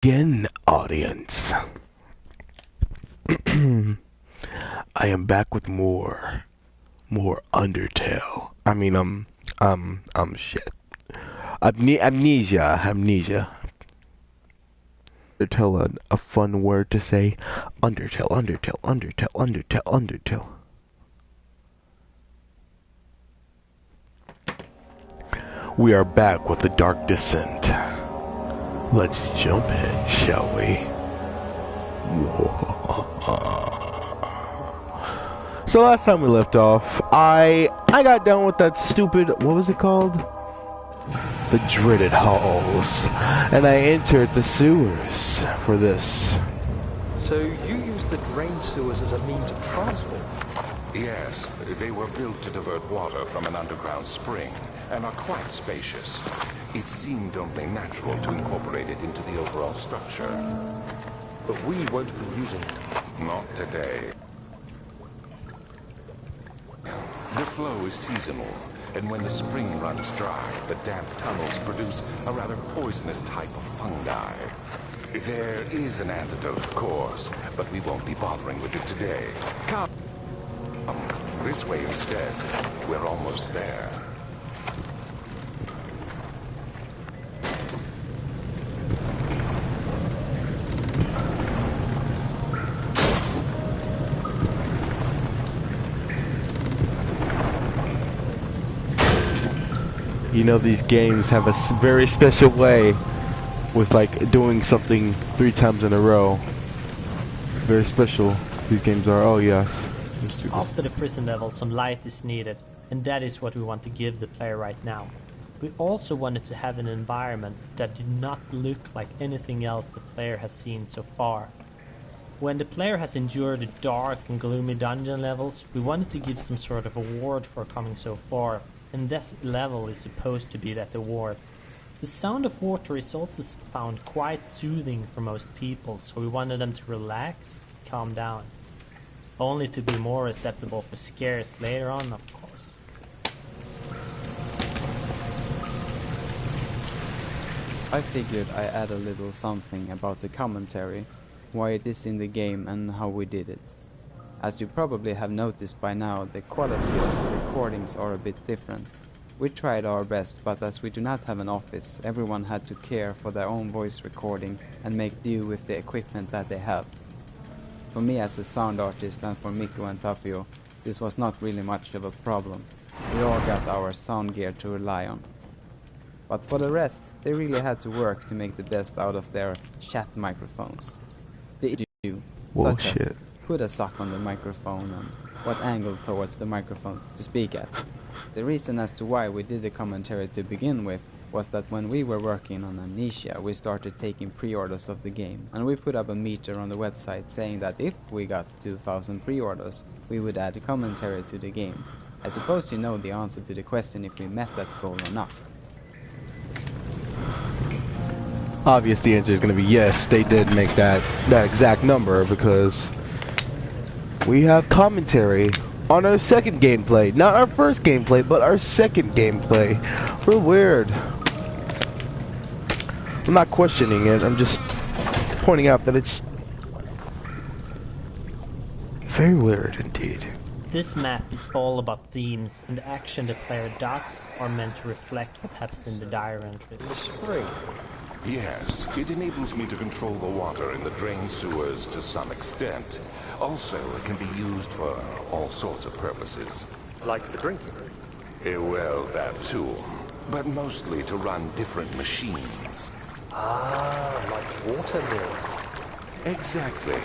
Again, audience. I am back with more Undertale. Shit. Amnesia. Undertale, a fun word to say. Undertale. We are back with the Dark Descent. Let's jump in, shall we? So last time we left off, I got done with that stupid, what was it called? The dreaded halls. And I entered the sewers for this. So you used the drain sewers as a means of transport? Yes, they were built to divert water from an underground spring, and are quite spacious. It seemed only natural to incorporate it into the overall structure. But we won't be using it. Not today. The flow is seasonal, and when the spring runs dry, the damp tunnels produce a rather poisonous type of fungi. There is an antidote, of course, but we won't be bothering with it today. Come this way instead. We're almost there. You know, these games have a very special way with like doing something 3 times in a row. Very special these games are. Oh yes. After the prison level, some light is needed, and that is what we want to give the player right now. We also wanted to have an environment that did not look like anything else the player has seen so far. When the player has endured the dark and gloomy dungeon levels, we wanted to give some sort of award for coming so far, and this level is supposed to be that award. The sound of water is also found quite soothing for most people, so we wanted them to relax, calm down. Only to be more acceptable for scares later on, of course. I figured I add a little something about the commentary, why it is in the game and how we did it. As you probably have noticed by now, the quality of the recordings are a bit different. We tried our best, but as we do not have an office, everyone had to care for their own voice recording and make do with the equipment that they have. For me as a sound artist and for Mikko and Tapio, this was not really much of a problem. We all got our sound gear to rely on. But for the rest, they really had to work to make the best out of their chat microphones. They do, such as put a sock on the microphone and what angle towards the microphone to speak at. The reason as to why we did the commentary to begin with was that when we were working on Ammneesia, we started taking pre-orders of the game, and we put up a meter on the website saying that if we got 2,000 pre-orders, we would add a commentary to the game. I suppose you know the answer to the question if we met that goal or not. Obvious the answer is going to be yes, they did make that exact number because we have commentary on our second gameplay. Not our first gameplay, but our second gameplay. Real weird. I'm not questioning it, I'm just pointing out that it's very weird indeed. This map is all about themes, and the action the player does are meant to reflect what happens in the diary entries. The spring. Yes, it enables me to control the water in the drain sewers to some extent. Also, it can be used for all sorts of purposes. Like the drinking. Well, that too. But mostly to run different machines. Ah, like water mill. Exactly.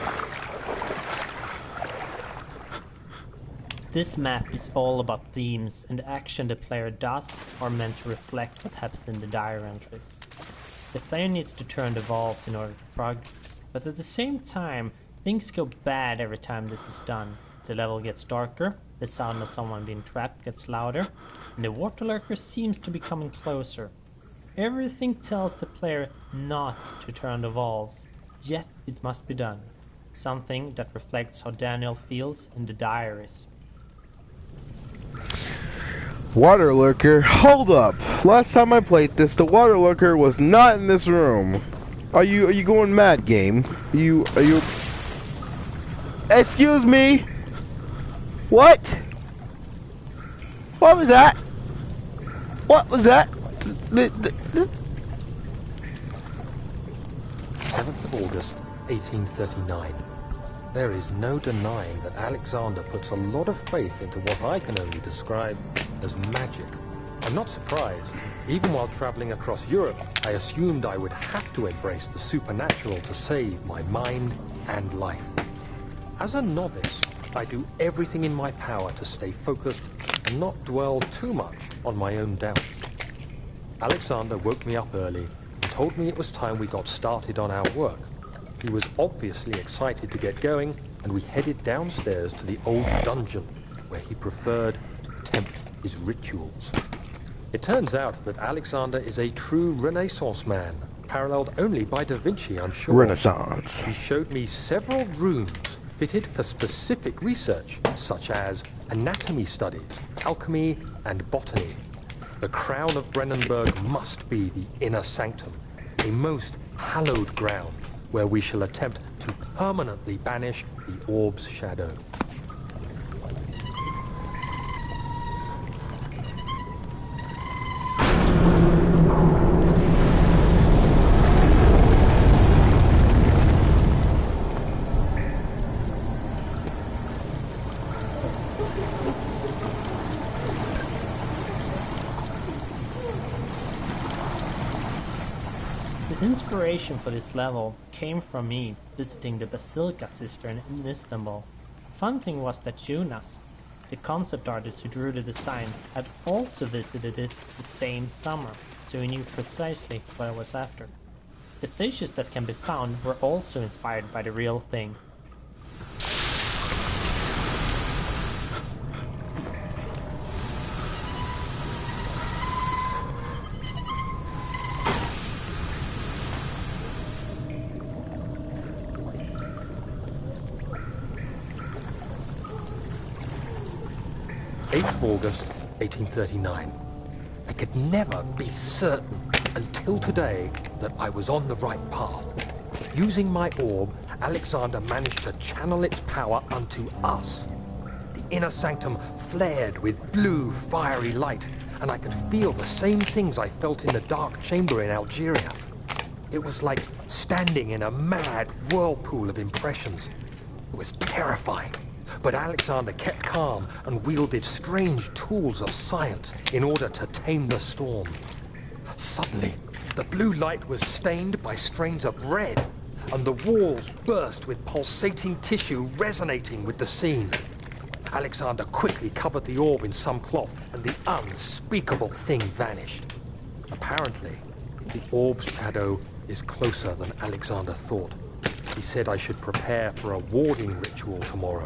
This map is all about themes, and the action the player does are meant to reflect what happens in the diary entries. The player needs to turn the valves in order to progress, but at the same time, things go bad every time this is done. The level gets darker, the sound of someone being trapped gets louder, and the water lurker seems to be coming closer. Everything tells the player not to turn the valves, yet it must be done. Something that reflects how Daniel feels in the diaries. Water lurker, hold up. Last time I played this, the water lurker was not in this room. Are you going mad, game? Are you? Excuse me. What? What was that? What was that? 7th of August, 1839. There is no denying that Alexander puts a lot of faith into what I can only describe as magic. I'm not surprised. Even while traveling across Europe, I assumed I would have to embrace the supernatural to save my mind and life. As a novice, I do everything in my power to stay focused and not dwell too much on my own doubts. Alexander woke me up early and told me it was time we got started on our work. He was obviously excited to get going, and we headed downstairs to the old dungeon, where he preferred to attempt his rituals. It turns out that Alexander is a true Renaissance man, paralleled only by Da Vinci, I'm sure. Renaissance. He showed me several rooms fitted for specific research, such as anatomy studies, alchemy, and botany. The crown of Brennenburg must be the inner sanctum, a most hallowed ground where we shall attempt to permanently banish the orb's shadow. The inspiration for this level came from me visiting the Basilica Cistern in Istanbul. Fun thing was that Jonas, the concept artist who drew the design, had also visited it the same summer, so he knew precisely what I was after. The fishes that can be found were also inspired by the real thing. August 1839. I could never be certain until today that I was on the right path. Using my orb, Alexander managed to channel its power unto us. The inner sanctum flared with blue, fiery light, and I could feel the same things I felt in the dark chamber in Algeria. It was like standing in a mad whirlpool of impressions. It was terrifying. But Alexander kept calm and wielded strange tools of science in order to tame the storm. Suddenly, the blue light was stained by strains of red, and the walls burst with pulsating tissue resonating with the scene. Alexander quickly covered the orb in some cloth, and the unspeakable thing vanished. Apparently, the orb's shadow is closer than Alexander thought. He said I should prepare for a warding ritual tomorrow.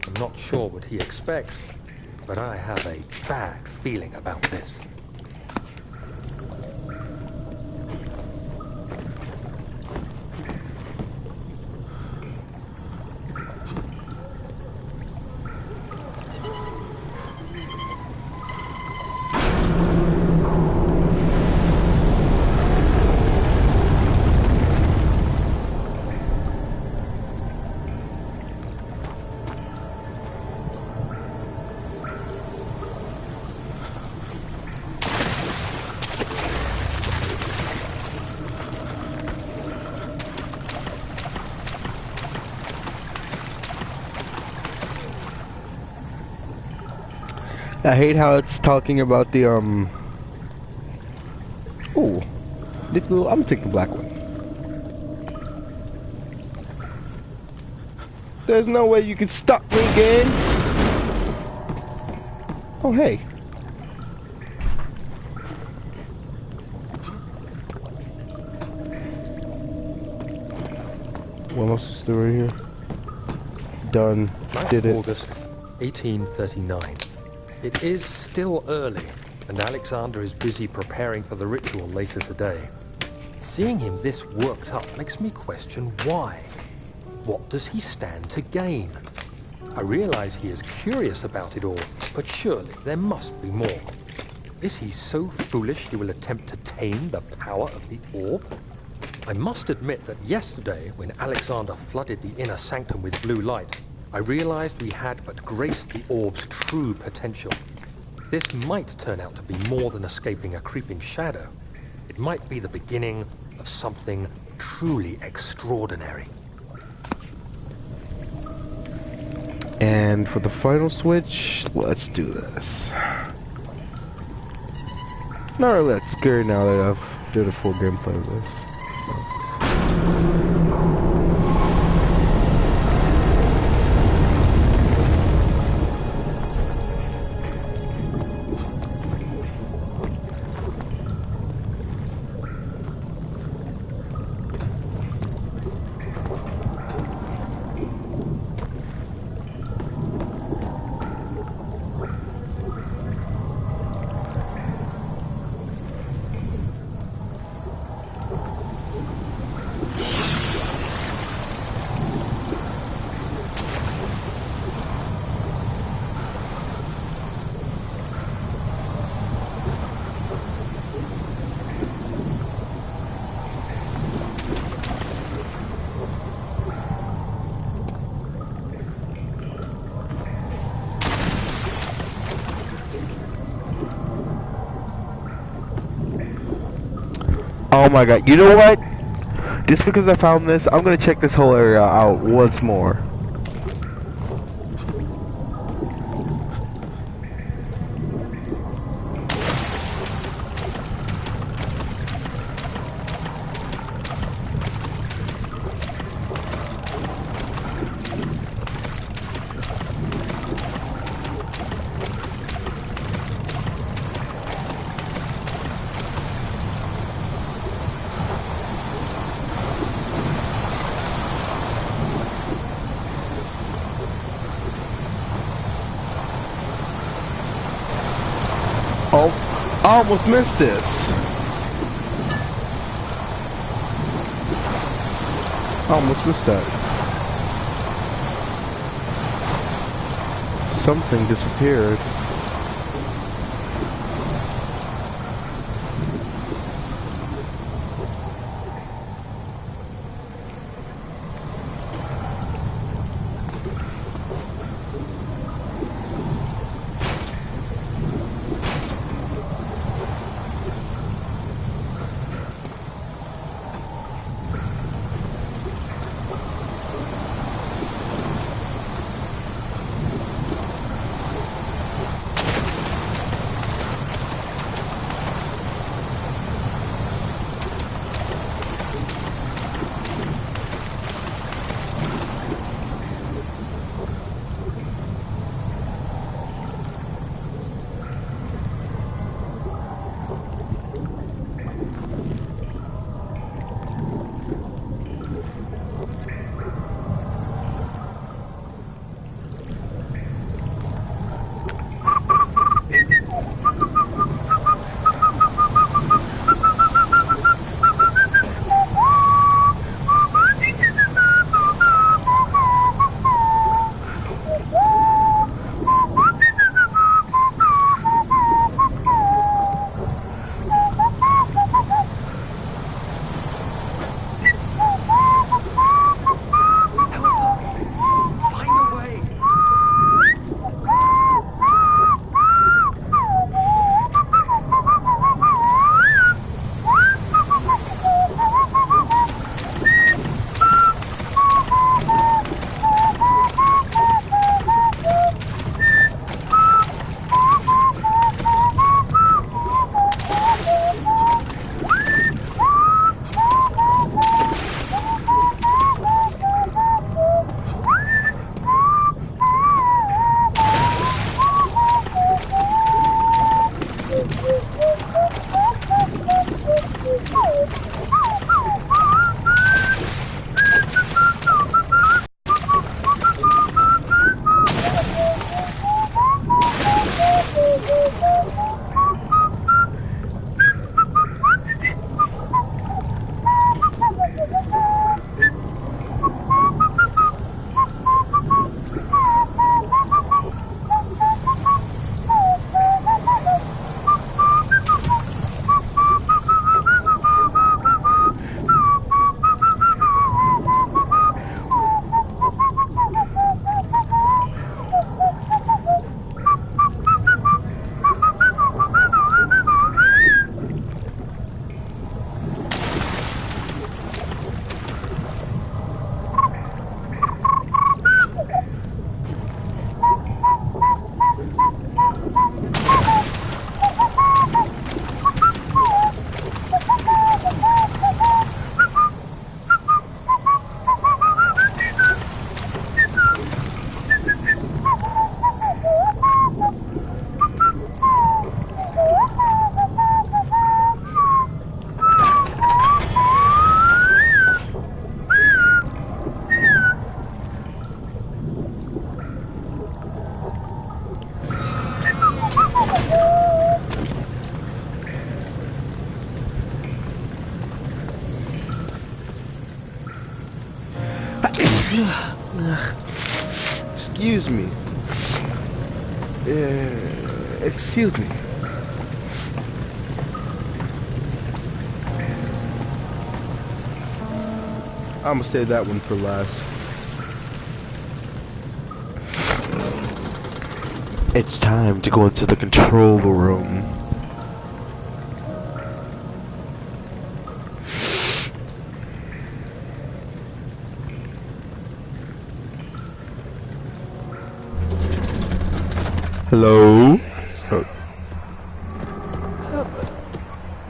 I'm not sure what he expects, but I have a bad feeling about this. I hate how it's talking about the Ooh, I'm gonna take the black one. There's no way you can stop me again. Oh hey. What else is there right here? Done. Did it. August 1839. It is still early, and Alexander is busy preparing for the ritual later today. Seeing him this worked up makes me question why. What does he stand to gain? I realize he is curious about it all, but surely there must be more. Is he so foolish he will attempt to tame the power of the orb? I must admit that yesterday, when Alexander flooded the inner sanctum with blue light, I realized we had but graced the orb's true potential. This might turn out to be more than escaping a creeping shadow. It might be the beginning of something truly extraordinary. And for the final switch, let's do this. Not really that scary now that I've did a full gameplay of this. Oh my god, you know what? Just because I found this, I'm gonna check this whole area out once more. Oh, I almost missed this. I almost missed that. Something disappeared. Excuse me. Excuse me. I'm gonna save that one for last. It's time to go into the control room. Hello? Oh. Herbert,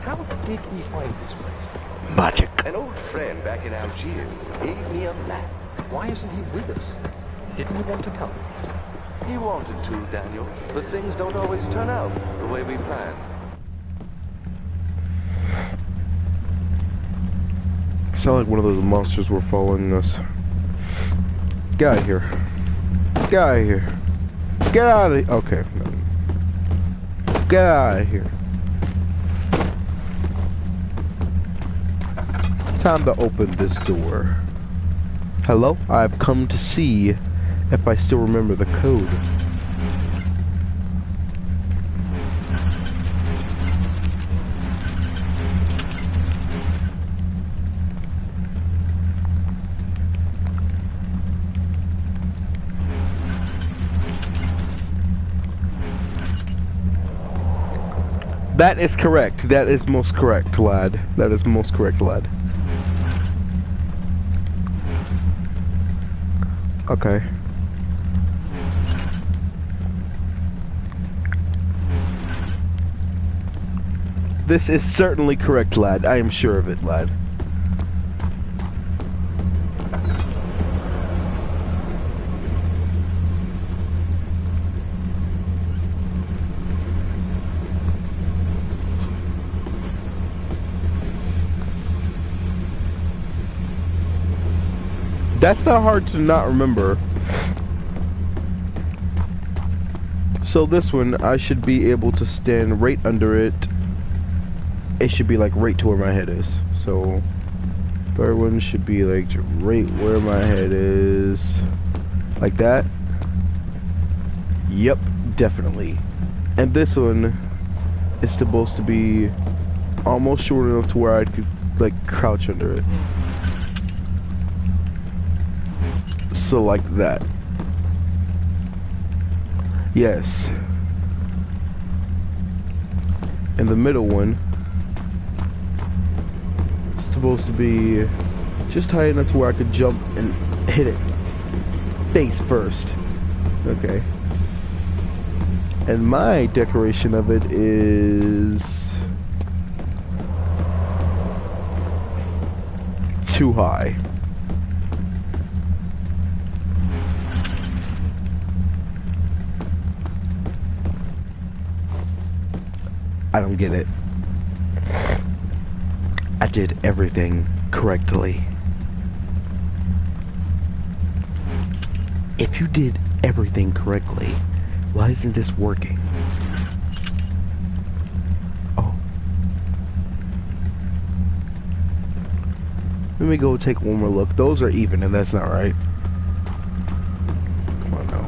how did we find this place? Magic. An old friend back in Algiers gave me a map. Why isn't he with us? Didn't he want to come? He wanted to, Daniel, but things don't always turn out the way we planned. Sound like one of those monsters were following us. Get out of here. Get out of here. Get out of here. Okay. Get out of here. Time to open this door. Hello? I've come to see if I still remember the code. That is correct. That is most correct, lad. That is most correct, lad. Okay. This is certainly correct, lad. I am sure of it, lad. That's not hard to not remember. So this one, I should be able to stand right under it. It should be like right to where my head is. So third one should be like right where my head is. Like that. Yep, definitely. And this one is supposed to be almost short enough to where I could like crouch under it. So like that. Yes. And the middle one is supposed to be just high enough to where I could jump and hit it face first. Okay. And my decoration of it is too high. I don't get it. I did everything correctly. If you did everything correctly, why isn't this working? Oh. Let me go take one more look. Those are even, and that's not right. Come on now.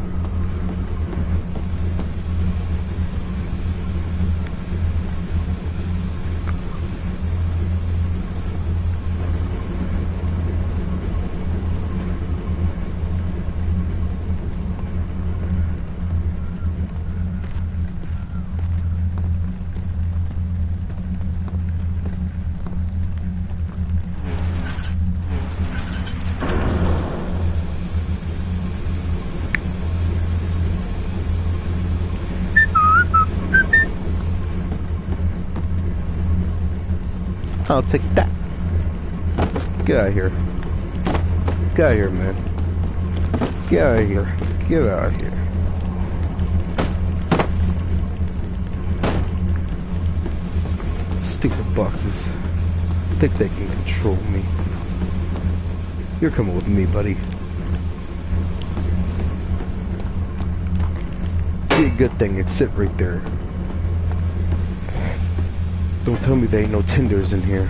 I'll take that. Get out of here. Get out of here, man. Get out of here. Get out of here. Stupid boxes. Think they can control me. You're coming with me, buddy. Be a good thing it's sit right there. Don't tell me there ain't no tenders in here.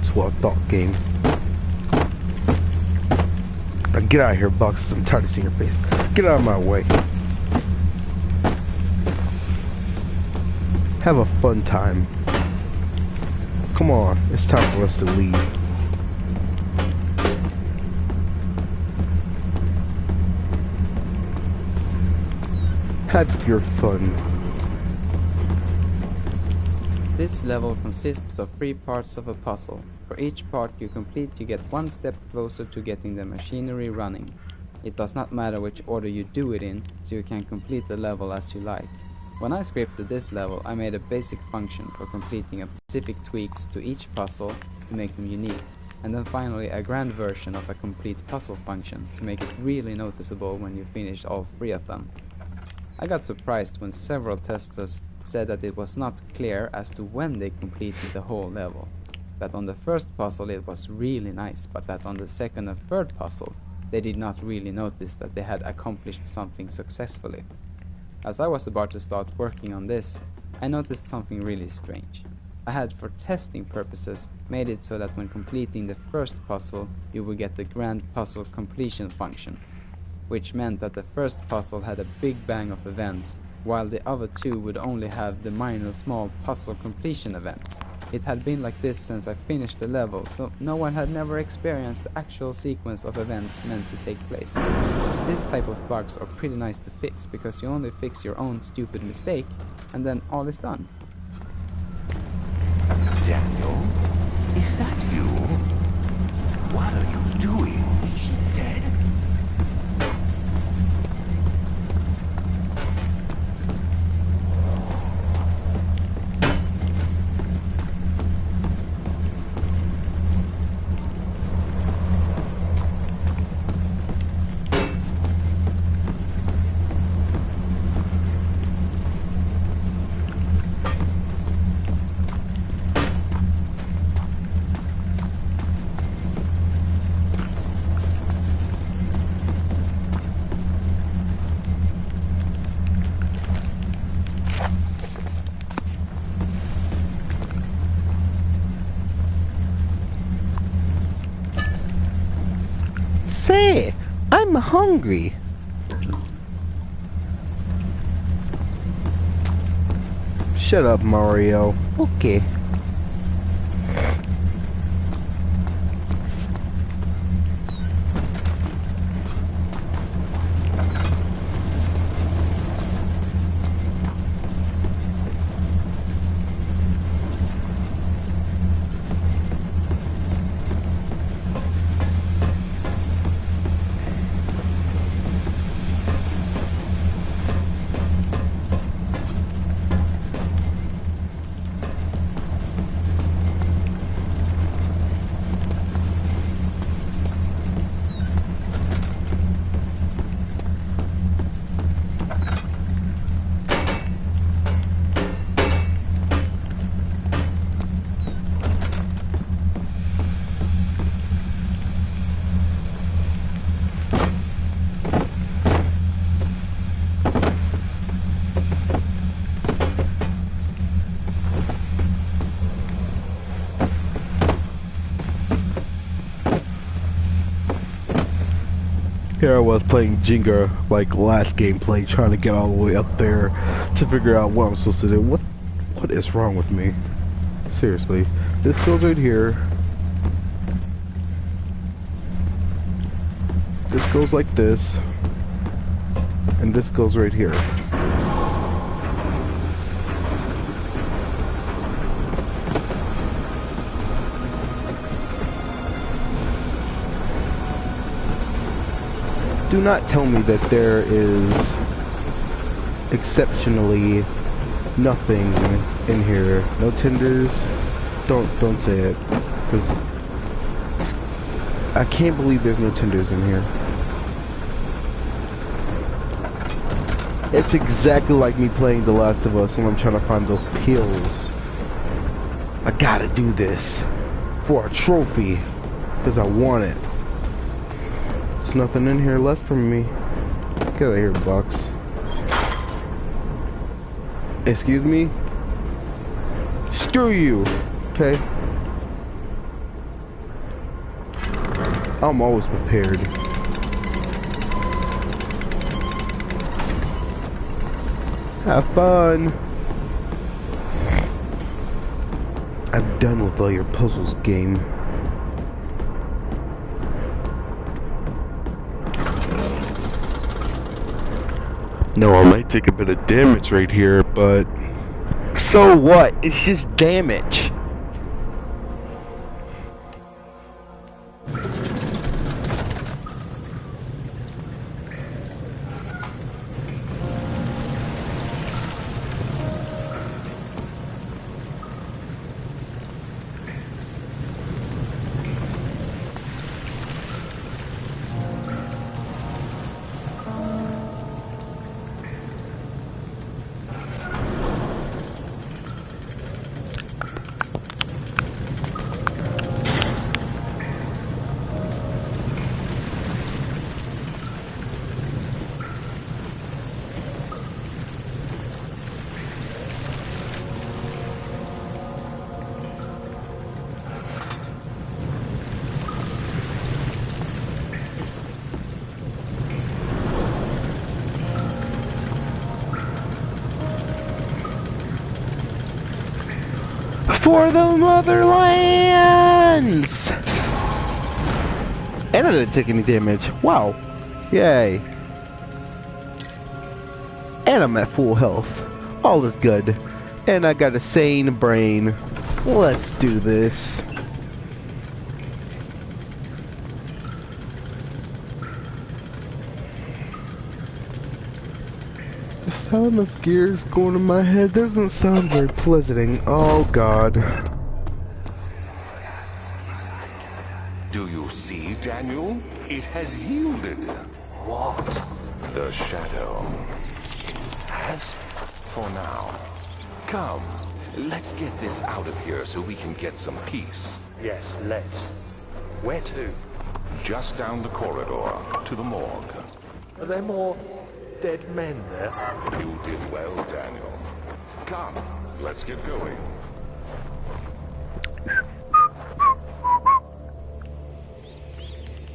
That's what I thought, game. Now get out of here, Bucks. I'm tired of seeing your face. Get out of my way. Have a fun time. Come on, it's time for us to leave. Have your fun. This level consists of 3 parts of a puzzle. For each part you complete, you get 1 step closer to getting the machinery running. It does not matter which order you do it in, so you can complete the level as you like. When I scripted this level, I made a basic function for completing specific tweaks to each puzzle to make them unique, and then finally a grand version of a complete puzzle function to make it really noticeable when you finished all 3 of them. I got surprised when several testers said that it was not clear as to when they completed the whole level. That on the first puzzle it was really nice, but that on the second and third puzzle they did not really notice that they had accomplished something successfully. As I was about to start working on this, I noticed something really strange. I had, for testing purposes, made it so that when completing the first puzzle you would get the grand puzzle completion function, which meant that the first puzzle had a big bang of events, while the other 2 would only have the minor small puzzle completion events. It had been like this since I finished the level, so no one had never experienced the actual sequence of events meant to take place. This type of bugs are pretty nice to fix, because you only fix your own stupid mistake, and then all is done. Daniel? Is that you? What are you doing? Is she dead? Say, I'm hungry. Shut up, Mario. Okay. Here I was playing Jenga like last gameplay, trying to get all the way up there to figure out what I'm supposed to do. What is wrong with me? Seriously. This goes right here. This goes like this. And this goes right here. Do not tell me that there is exceptionally nothing in here. No tenders. Don't say it, because I can't believe there's no tenders in here. It's exactly like me playing The Last of Us when I'm trying to find those pills. I gotta do this for a trophy because I want it. There's nothing in here left for me. Get out of here, box. Excuse me? Screw you, okay? I'm always prepared. Have fun. I'm done with all your puzzles, game. No, I might take a bit of damage right here, but so what? It's just damage. For the motherlands! And I didn't take any damage. Wow. Yay. And I'm at full health. All is good. And I got a sane brain. Let's do this. The sound of gears going in my head doesn't sound very pleasanting. Oh god. Do you see, Daniel? It has yielded. What? The shadow. Has? For now. Come, let's get this out of here so we can get some peace. Yes, let's. Where to? Just down the corridor, to the morgue. Are there more dead men there? You did well, Daniel. Come, let's get going.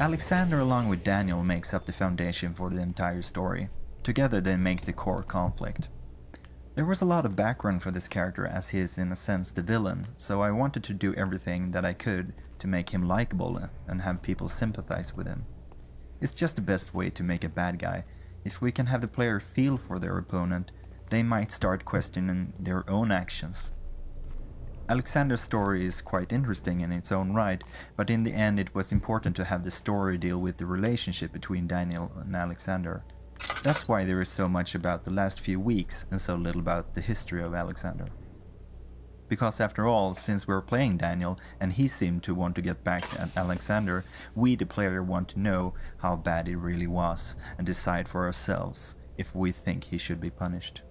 Alexander along with Daniel makes up the foundation for the entire story. Together they make the core conflict. There was a lot of background for this character as he is in a sense the villain, so I wanted to do everything that I could to make him likable and have people sympathize with him. It's just the best way to make a bad guy. If we can have the player feel for their opponent, they might start questioning their own actions. Alexander's story is quite interesting in its own right, but in the end it was important to have the story deal with the relationship between Daniel and Alexander. That's why there is so much about the last few weeks and so little about the history of Alexander. Because after all, since we're playing Daniel and he seemed to want to get back at Alexander, we the player want to know how bad it really was and decide for ourselves if we think he should be punished.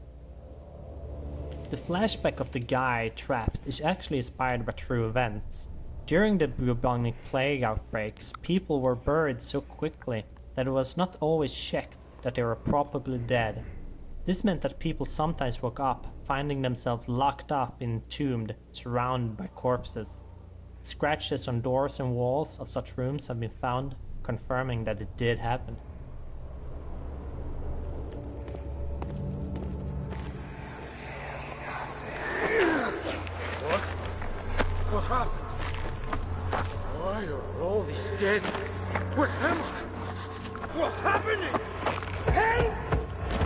The flashback of the guy trapped is actually inspired by true events. During the bubonic plague outbreaks, people were buried so quickly that it was not always checked that they were probably dead. This meant that people sometimes woke up, finding themselves locked up, entombed, surrounded by corpses. Scratches on doors and walls of such rooms have been found, confirming that it did happen. What happened? Why are all these dead? Where am I? What's happening? Help!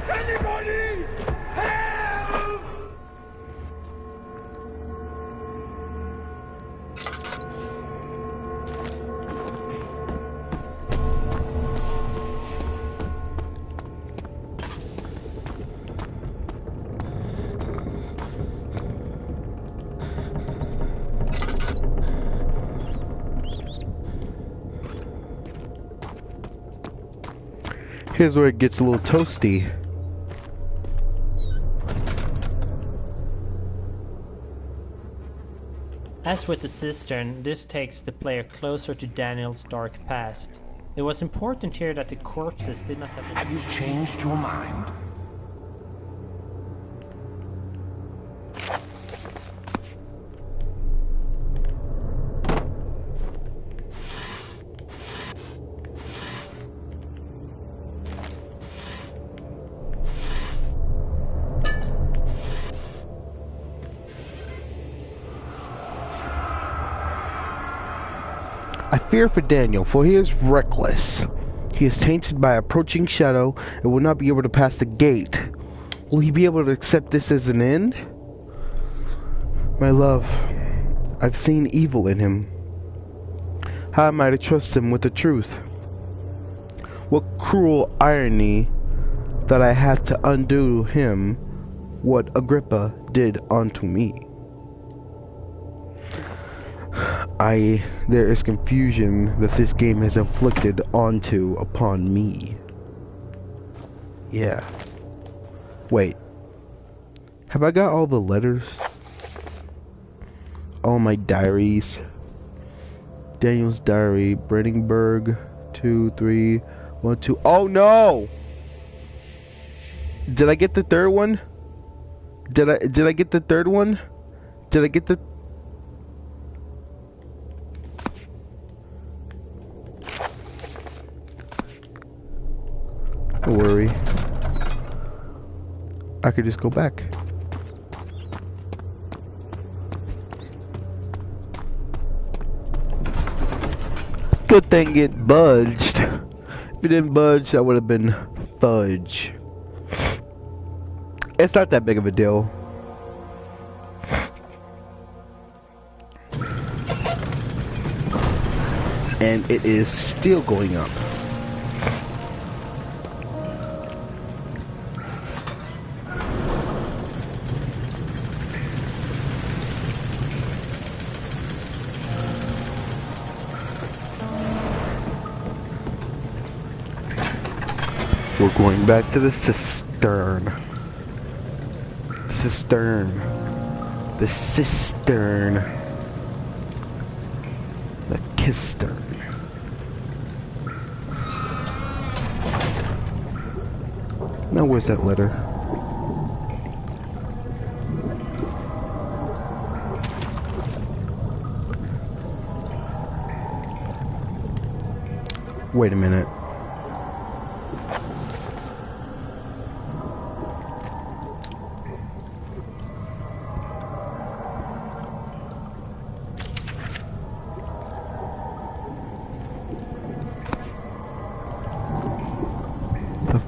Anybody! Help! Here's where it gets a little toasty. As with the cistern, this takes the player closer to Daniel's dark past. It was important here that the corpses did not have... Have you changed your mind? I fear for Daniel, for he is reckless. He is tainted by approaching shadow and will not be able to pass the gate. Will he be able to accept this as an end? My love, I've seen evil in him. How am I to trust him with the truth? What cruel irony that I had to undo him what Agrippa did unto me. There is confusion that this game has inflicted upon me. Yeah. Wait. Have I got all the letters? All my diaries. Daniel's diary, Brandenburg, 2, 3, 1, 2. Oh no! Did I get the third one? Did I get the third one? Did I get the... Don't worry. I could just go back. Good thing it budged. If it didn't budge, that would have been fudge. It's not that big of a deal. And it is still going up. We're going back to the cistern. Cistern. The cistern. The kistern. Now where's that letter? Wait a minute.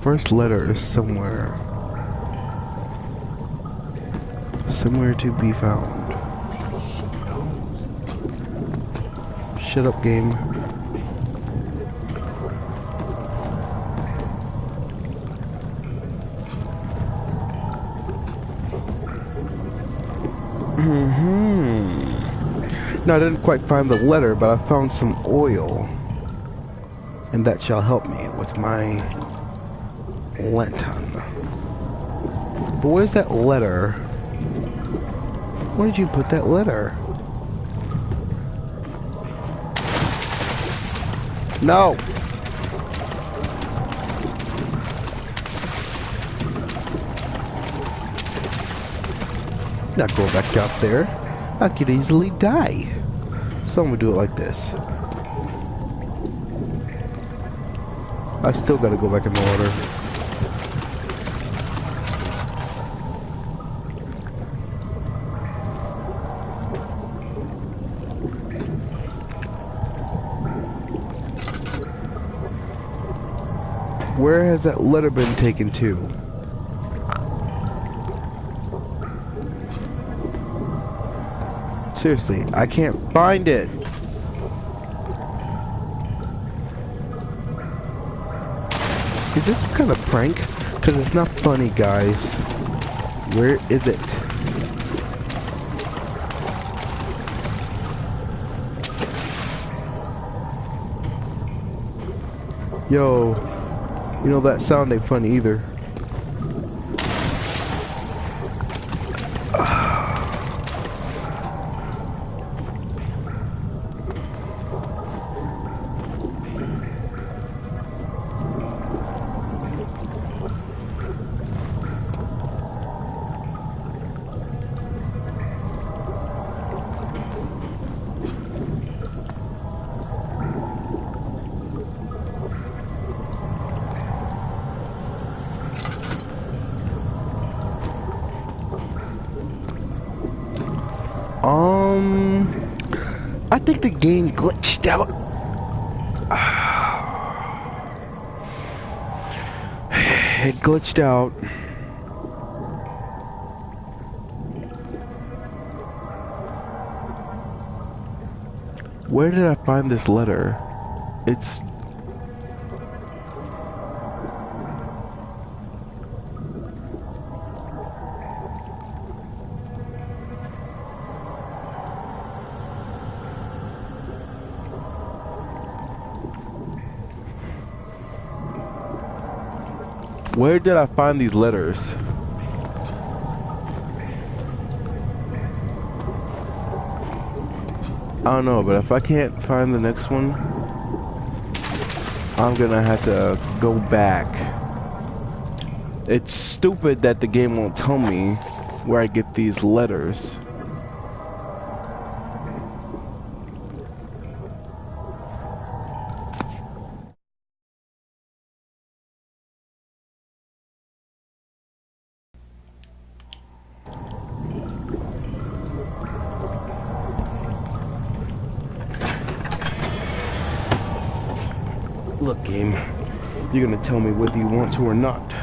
First letter is somewhere to be found. Shut up, game. Now I didn't quite find the letter, but I found some oil, and that shall help me with my lantern. But where's that letter? Where did you put that letter? No! Not going back out there. I could easily die. So I'm gonna do it like this. I still gotta go back in the water. Where has that letter been taken to? Seriously, I can't find it. Is this some kind of prank? Because it's not funny, guys. Where is it? Yo, you know that sound ain't funny either. I think the game glitched out. It glitched out. Where did I find this letter? It's... Where did I find these letters? I don't know, but if I can't find the next one, I'm gonna have to go back. It's stupid that the game won't tell me where I get these letters. Look, game, you're gonna tell me whether you want to or not.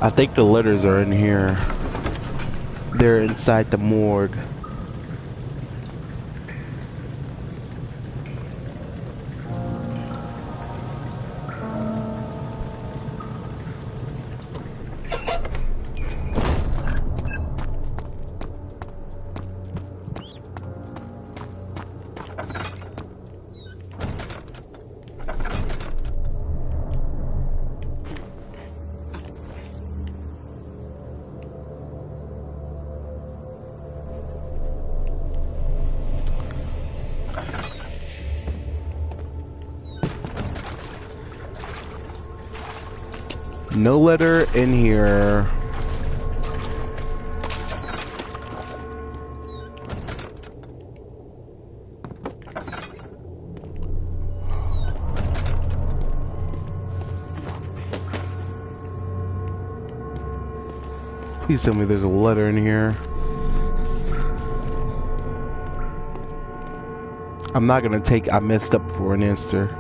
I think the letters are in here. They're inside the morgue. No letter in here. Please tell me there's a letter in here. I'm not gonna take I messed up for an answer.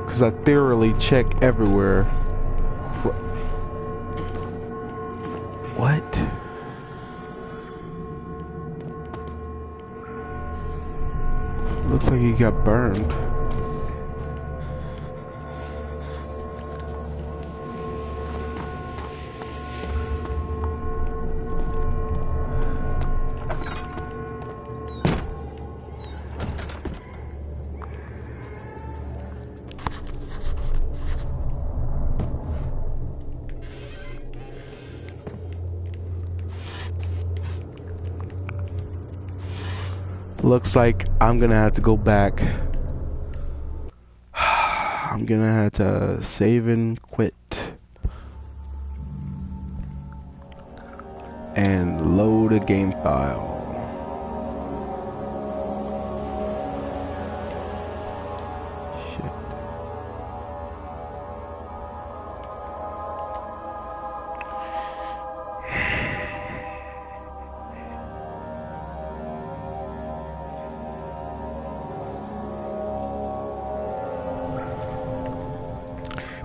Because I thoroughly check everywhere. What? Looks like he got burned. Looks like I'm gonna have to go back. I'm gonna have to save and quit. And load a game file. Shit.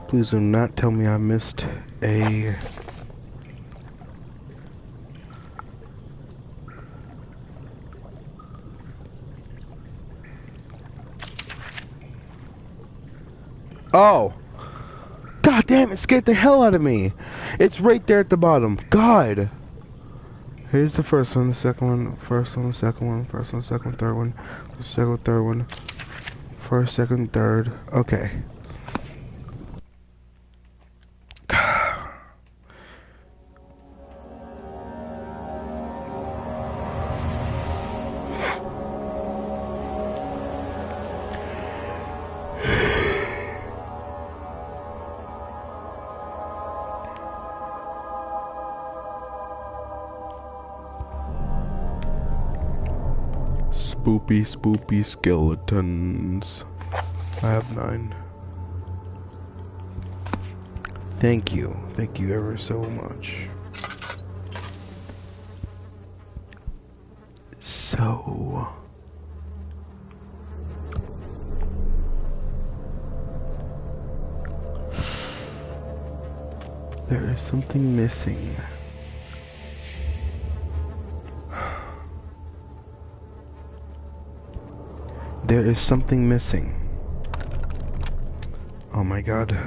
Please do not tell me I missed a... Oh! God damn, it scared the hell out of me! It's right there at the bottom. God! Here's the first one, the second one, first one, the second one, first one, second one, third one, the second, third one, first, second, third. Okay. Spoopy, spoopy skeletons. I have 9. Thank you. Thank you ever so much. So... there is something missing. There is something missing. Oh my god.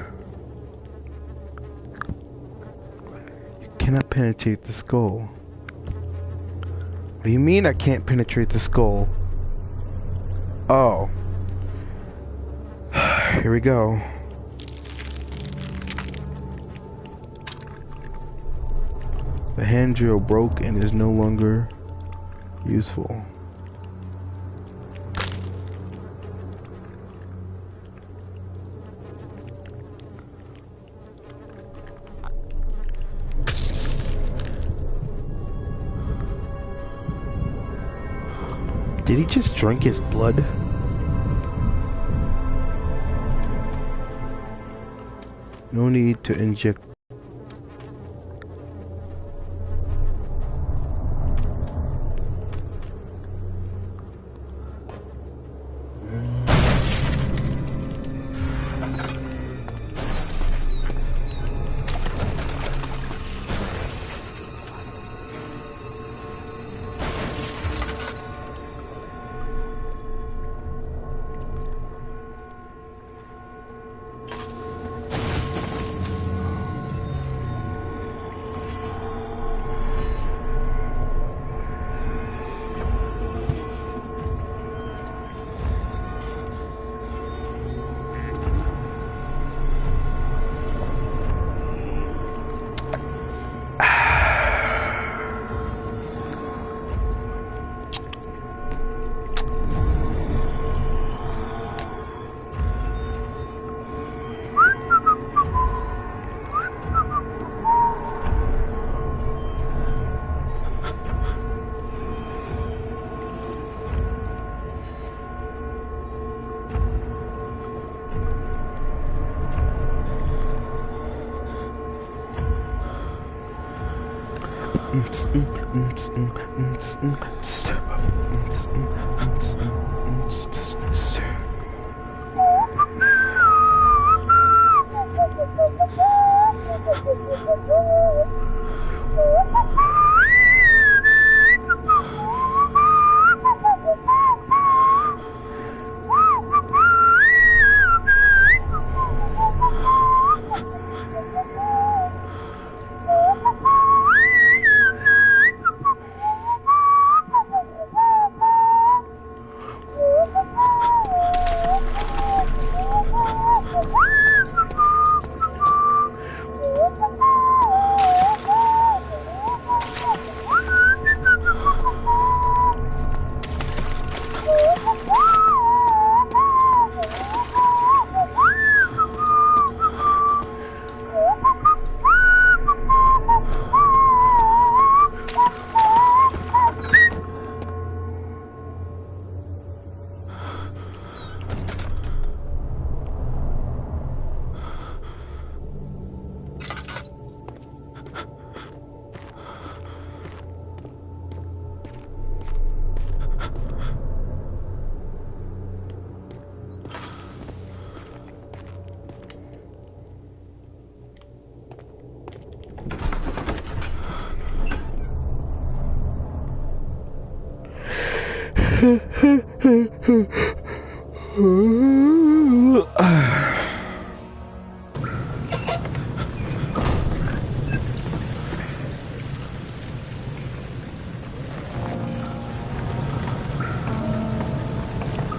You cannot penetrate the skull. What do you mean I can't penetrate the skull? Oh. Here we go. The hand drill broke and is no longer useful. Did he just drink his blood? No need to inject.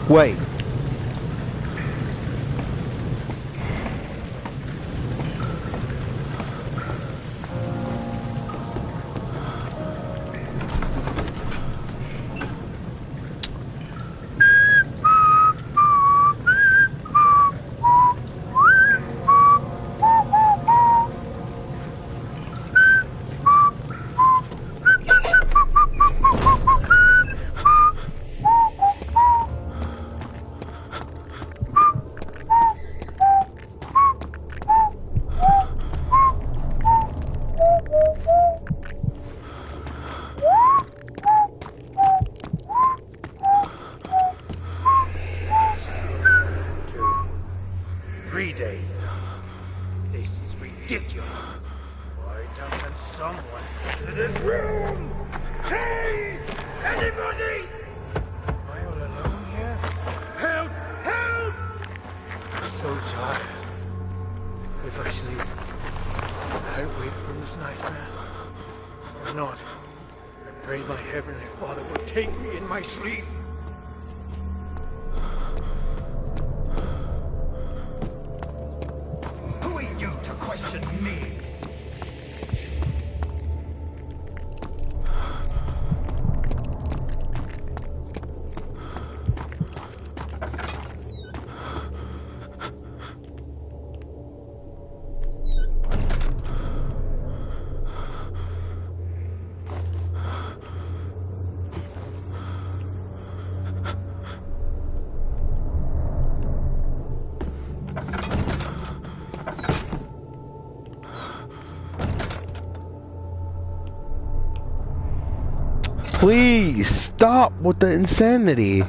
Wait. days. This is ridiculous. Why doesn't someone enter this room? Hey! Anybody! Am I all alone here? Help! Help! I'm so tired. If I sleep, will I wake from this nightmare? Or not? I pray my Heavenly Father will take me in my sleep. Who are you to question me? Please stop with the insanity.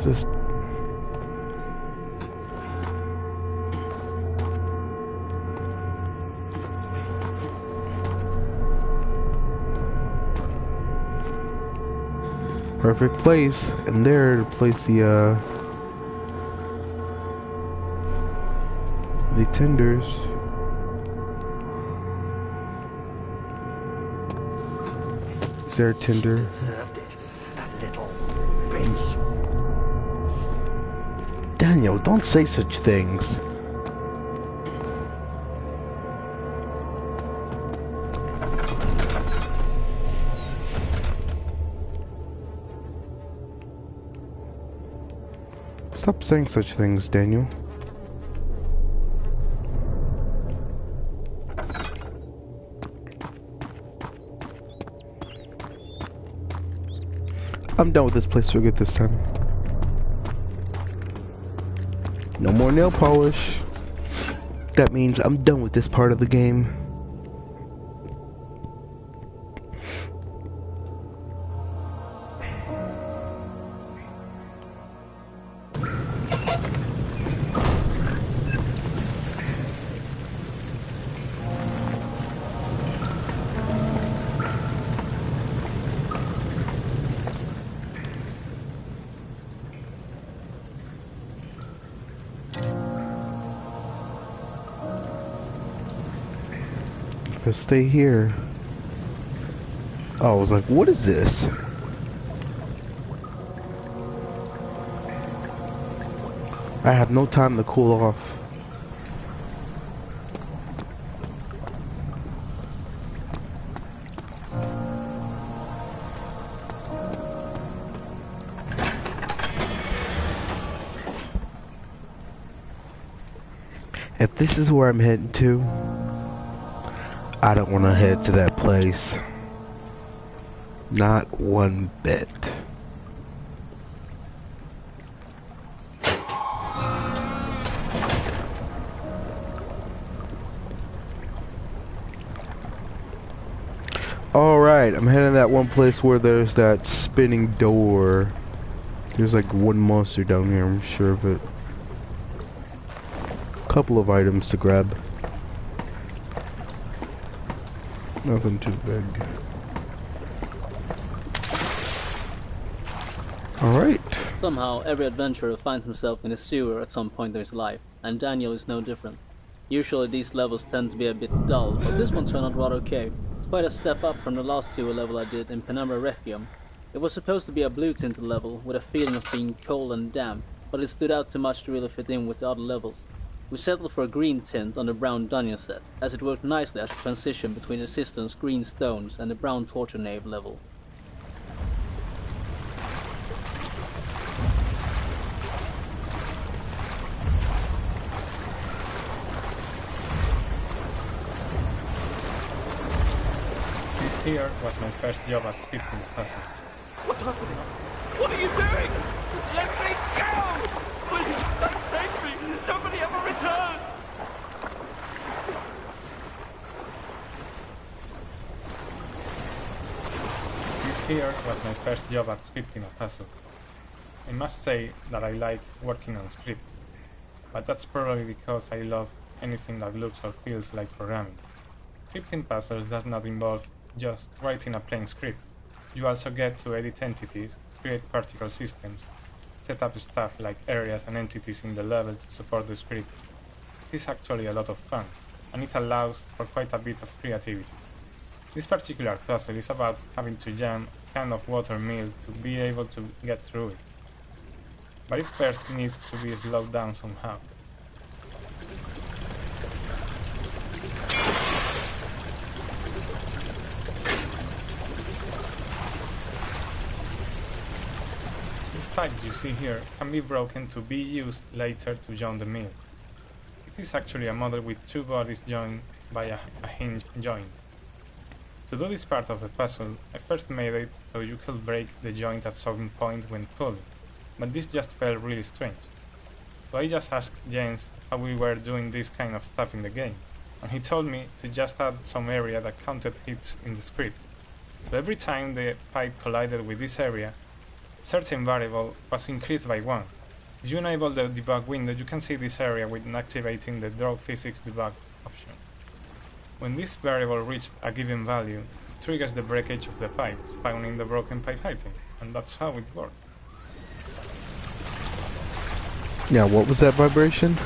Just perfect place, and there to place the tenders. Is there a tender? Deserved it, that little bitch. Daniel, don't say such things. Stop saying such things, Daniel. I'm done with this place for good this time. No more nail polish. That means I'm done with this part of the game. If I stay here. Oh, I was like, what is this? I have no time to cool off. If this is where I'm heading to, I don't want to head to that place. Not one bit. Alright, I'm heading to that one place where there's that spinning door. There's like one monster down here, I'm sure of it. Couple of items to grab. Nothing too big. Alright. Somehow, every adventurer finds himself in a sewer at some point in his life, and Daniel is no different. Usually these levels tend to be a bit dull, but this one turned out rather okay. Quite a step up from the last sewer level I did in Penumbra Requiem. It was supposed to be a blue tinted level, with a feeling of being cold and damp, but it stood out too much to really fit in with the other levels. We settled for a green tint on the brown dungeon set, as it worked nicely as a transition between the cistern's green stones and the brown torture nave level. here was my first job at scripting puzzles. What's happening? What are you doing? Let me go! Please, don't take me! Nobody ever return! This here was my first job at scripting a puzzle. I must say that I like working on scripts, but that's probably because I love anything that looks or feels like programming. Scripting puzzles does not involve just writing a plain script. You also get to edit entities, create particle systems, set up stuff like areas and entities in the level to support the script. It is actually a lot of fun, and it allows for quite a bit of creativity. This particular puzzle is about having to jam a can of water mill to be able to get through it. But it first needs to be slowed down somehow. This pipe you see here can be broken to be used later to join the mill. It is actually a model with two bodies joined by a hinge joint. To do this part of the puzzle, I first made it so you could break the joint at some point when pulling, but this just felt really strange. So I just asked James how we were doing this kind of stuff in the game, and he told me to just add some area that counted hits in the script. So every time the pipe collided with this area, a certain variable was increased by 1. If you enable the debug window, you can see this area with activating the draw physics debug option. When this variable reached a given value, it triggers the breakage of the pipe, spawning the broken pipe item, and that's how it worked. Now, what was that vibration?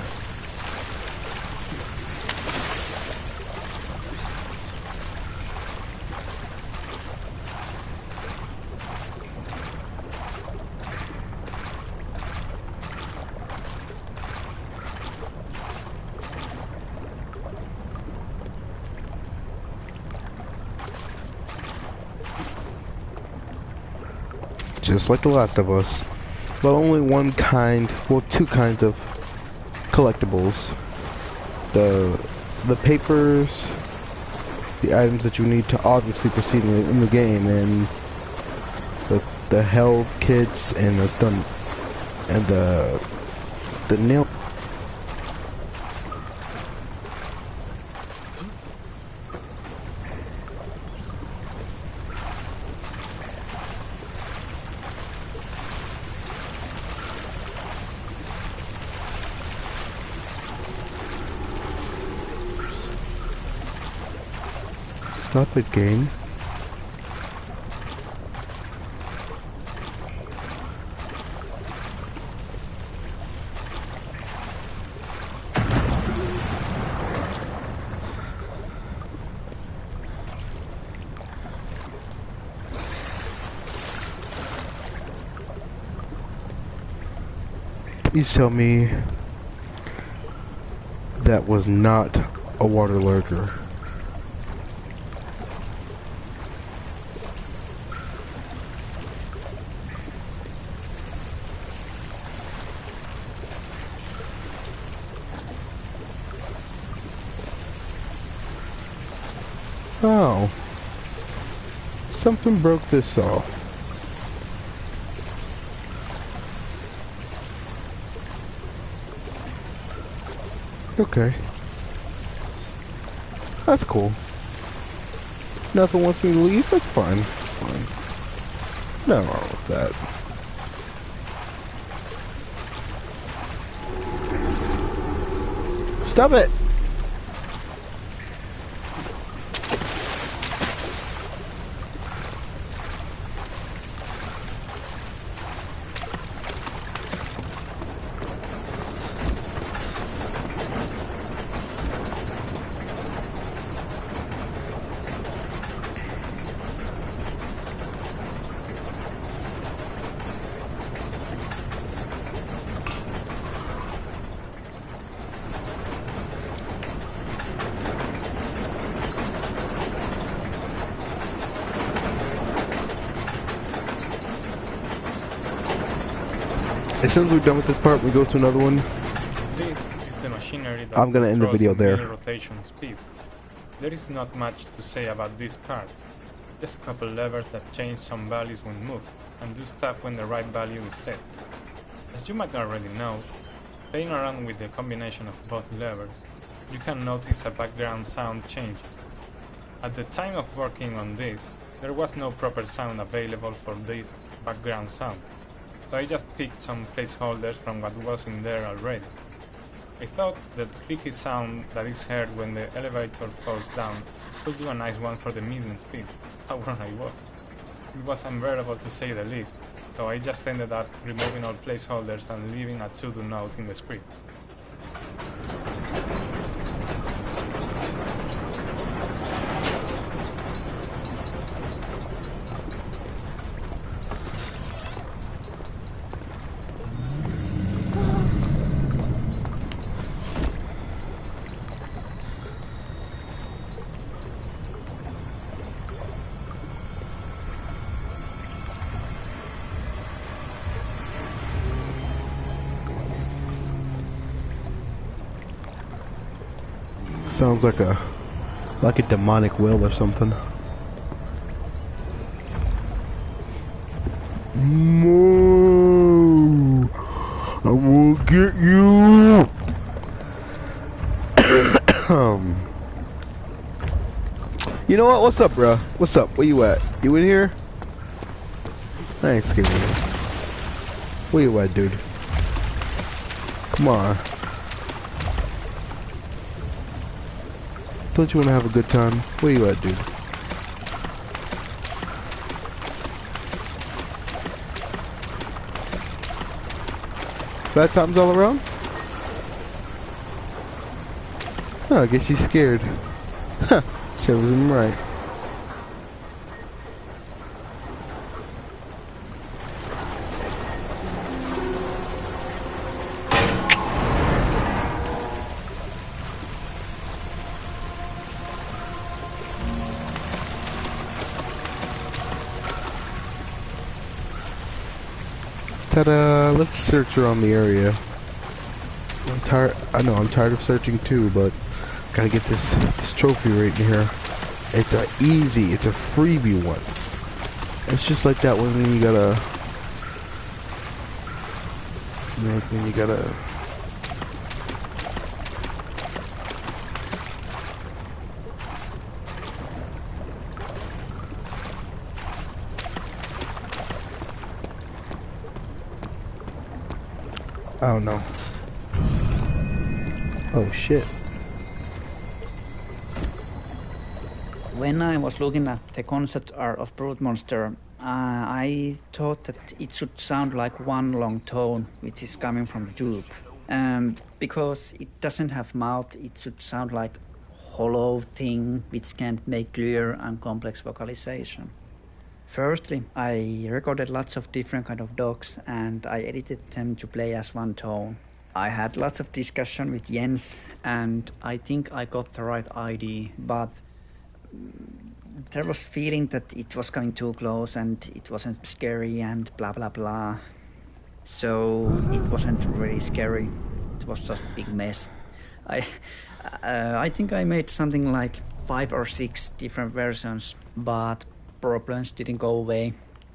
Just like The Last of Us, but only one kind, well, two kinds of collectibles. The papers, the items that you need to obviously proceed in the game, and the health kits and the nail. Stop it, game. Please tell me that was not a water lurker. Oh, something broke this off. Okay, that's cool. Nothing wants me to leave. That's fine. Fine. Nothing wrong with that. Stop it! As soon as we're done with this part, we go to another one. This is the machinery that I'm gonna end the video there. rotation speed. There is not much to say about this part. just a couple levers that change some values when moved, and do stuff when the right value is set. As you might already know, playing around with the combination of both levers, you can notice a background sound change. At the time of working on this, there was no proper sound available for these background sounds, so I just picked some placeholders from what was in there already. I thought that creaky sound that is heard when the elevator falls down could do a nice one for the medium speed. How wrong I was. It was unbearable to say the least, so I just ended up removing all placeholders and leaving a to-do note in the script. Sounds like a demonic will or something. Moo! I will get you. You know what? What's up, bro? What's up? Where you at? You in here? I ain't scared of you. Where you at, dude? Come on. Don't you want to have a good time? Where you at, dude? Bad times all around? Oh, I guess she's scared. Huh, serves him right. Ta-da! Let's search around the area. I'm tired. I know I'm tired of searching too, but gotta get this trophy right in here. It's a easy. It's a freebie one. It's just like that one when you gotta. When you gotta. Oh no. Oh shit. When I was looking at the concept art of Brute Monster, I thought that it should sound like one long tone which is coming from the tube. Because it doesn't have mouth, it should sound like hollow thing which can't make clear and complex vocalization. Firstly, I recorded lots of different kind of dogs and I edited them to play as one tone. I had lots of discussion with Jens and I think I got the right idea, but there was feeling that it was coming too close and it wasn't scary and blah blah blah. So it wasn't really scary, it was just a big mess. I think I made something like 5 or 6 different versions, but problems didn't go away.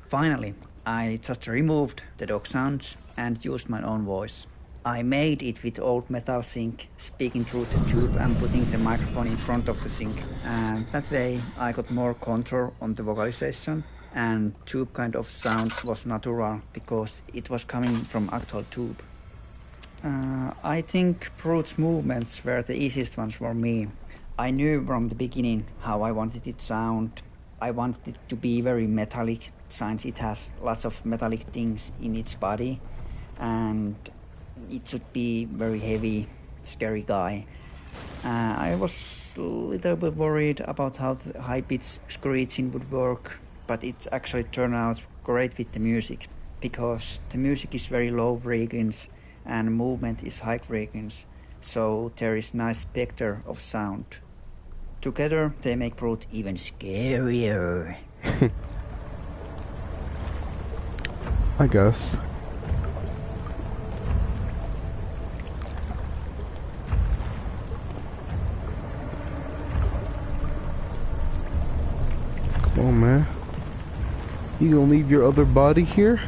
Finally, I just removed the dog sounds and used my own voice. I made it with old metal sync, speaking through the tube and putting the microphone in front of the sync. And that way I got more control on the vocalization, and tube kind of sound was natural because it was coming from actual tube. I think Brute's movements were the easiest ones for me. I knew from the beginning how I wanted it to sound. I wanted it to be very metallic, since it has lots of metallic things in its body, and it should be very heavy, scary guy. I was a little bit worried about how the high-pitched screeching would work, but it actually turned out great with the music, because the music is very low frequency and movement is high frequency, so there is nice spectre of sound. Together, they make Brute even scarier. I guess. Come on, man. You gonna leave your other body here?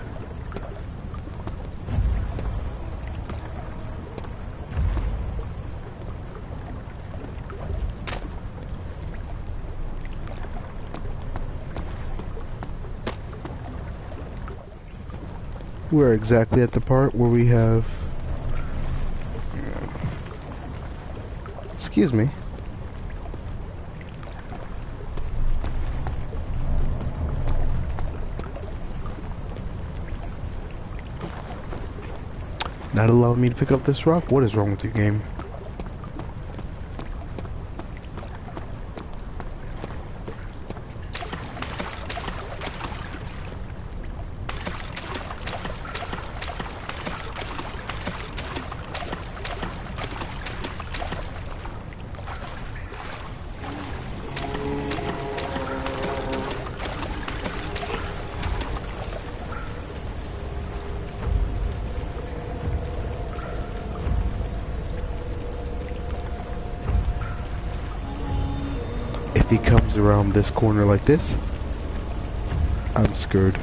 We're exactly at the part where we have... Excuse me. Not allowing me to pick up this rock? What is wrong with your game? If he comes around this corner like this, I'm screwed.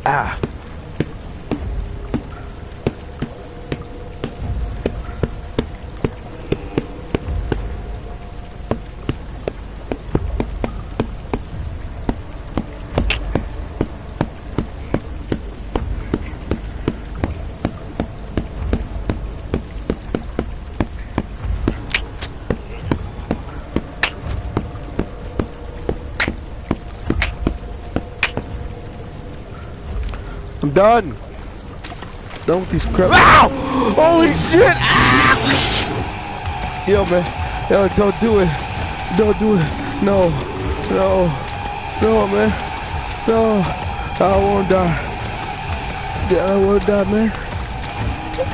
Ah. I'm done. Done with these crap. Ow! Holy shit! Ow! Yo, man. Yo, don't do it. Don't do it. No. No. No, man. No. I won't die. I won't die, man.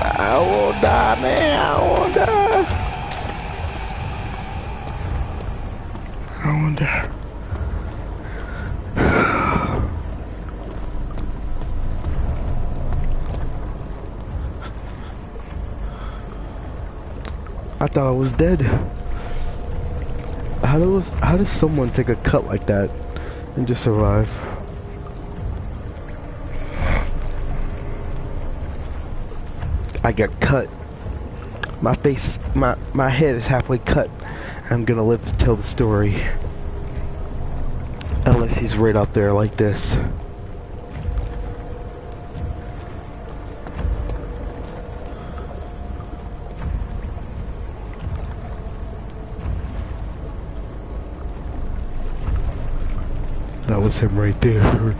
I won't die, man. I won't die. I won't die. I thought I was dead. How does someone take a cut like that and just survive? I got cut. My face, my head is halfway cut. I'm gonna live to tell the story. Unless he's right out there like this. That was him right there.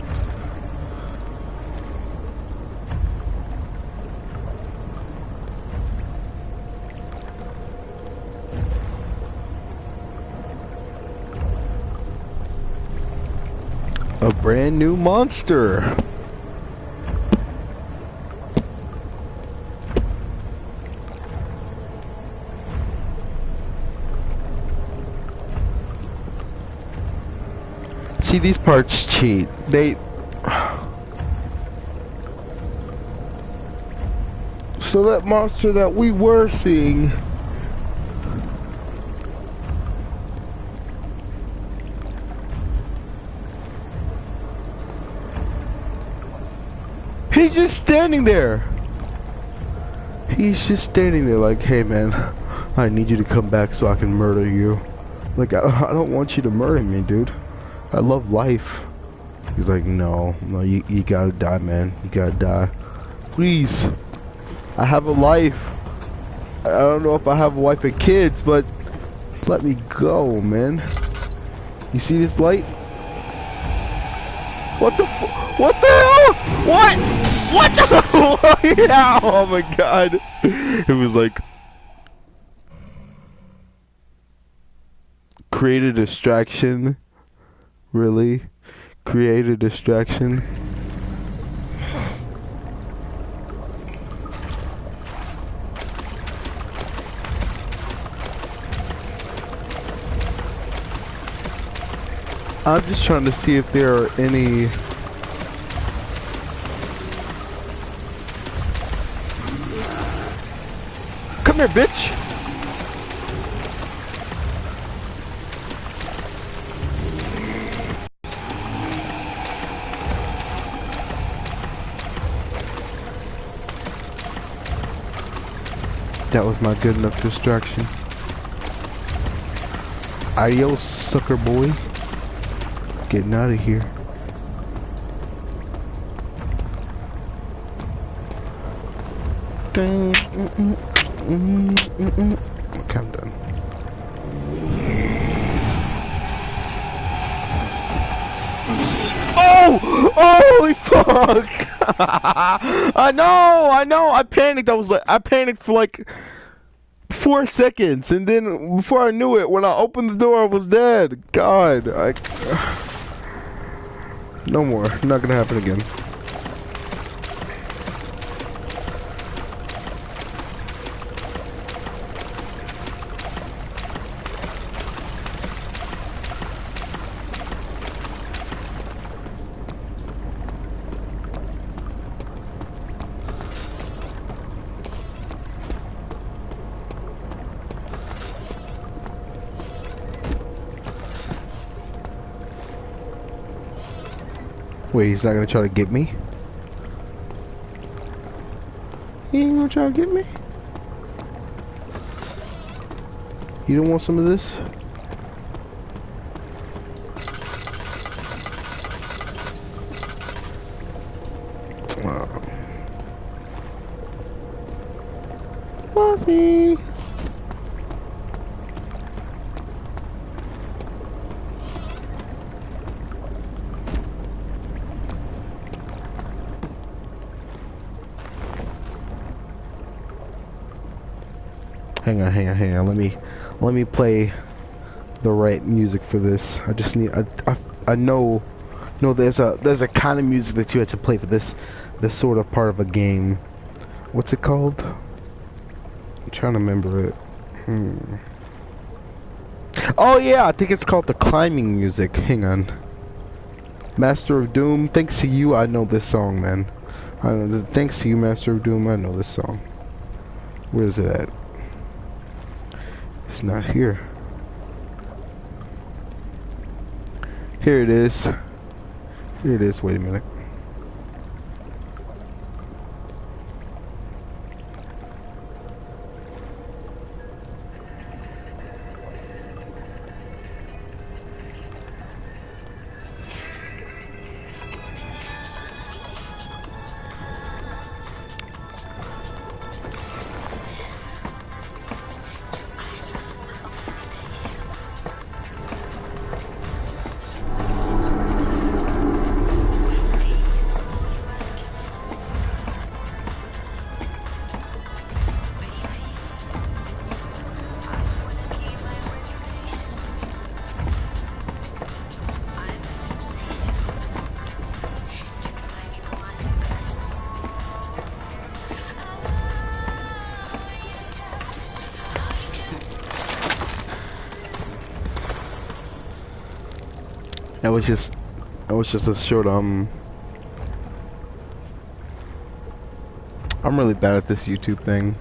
A brand new monster. See, these parts cheat. So that monster that we were seeing, he's just standing there. He's just standing there like, hey man, I need you to come back so I can murder you. Like, I don't want you to murder me, dude. I love life. He's like, no, you gotta die, man. You gotta die. Please. I have a life. I don't know if I have a wife and kids, but let me go, man. You see this light? What the what the hell? What the yeah, oh my god. It was like create a distraction. Really? Create a distraction? I'm just trying to see if there are any... Come here, bitch! That was my good enough distraction. Adios, sucker boy. Getting out of here. Okay, I'm done. Oh! Holy fuck! I know! I panicked. I panicked for like 4 seconds, and then before I knew it, when I opened the door, I was dead. God, no more. Not gonna happen again. Wait, he's not gonna try to get me? He ain't gonna try to get me? You don't want some of this? Bossy! Hang on. Let me play the right music for this. I just need. I know. No, there's a kind of music that you have to play for this sort of part of a game. What's it called? I'm trying to remember it. Oh yeah, I think it's called the climbing music. Hang on. Master of Doom. Thanks to you, I know this song, man. Thanks to you, Master of Doom, I know this song. Where is it at? It's not here. Here it is. Here it is. Wait a minute. That was just a short I'm really bad at this YouTube thing.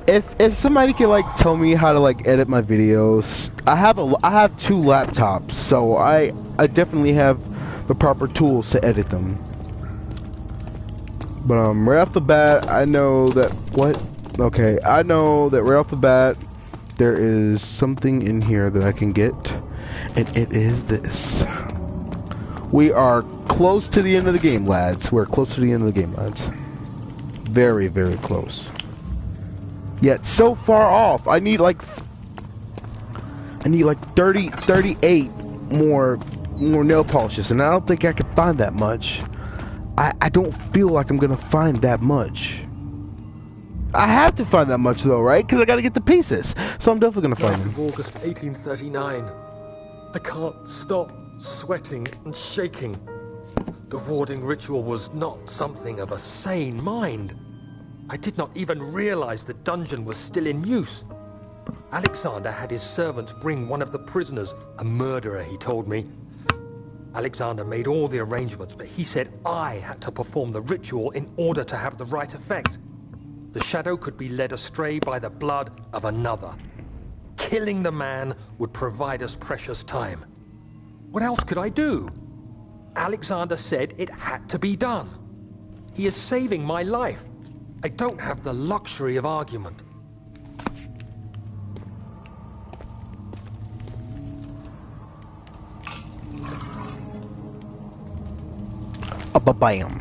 If somebody can like tell me how to like edit my videos, I have 2 laptops, so I definitely have the proper tools to edit them. But right off the bat, I know that Okay, I know that right off the bat, there is something in here that I can get, and it is this. We are close to the end of the game, lads. We're close to the end of the game, lads. Very, very close. Yet so far off. I need like 38 more nail polishes, and I don't think I can find that much. I don't feel like I'm gonna find that much. I have to find that much though, right? Because I gotta get the pieces. So I'm definitely gonna find them. Of August 1839. I can't stop sweating and shaking. The warding ritual was not something of a sane mind. I did not even realize the dungeon was still in use. Alexander had his servants bring one of the prisoners, a murderer, he told me. Alexander made all the arrangements, but he said I had to perform the ritual in order to have the right effect. The shadow could be led astray by the blood of another. Killing the man would provide us precious time. What else could I do? Alexander said it had to be done. He is saving my life. I don't have the luxury of argument. Bam.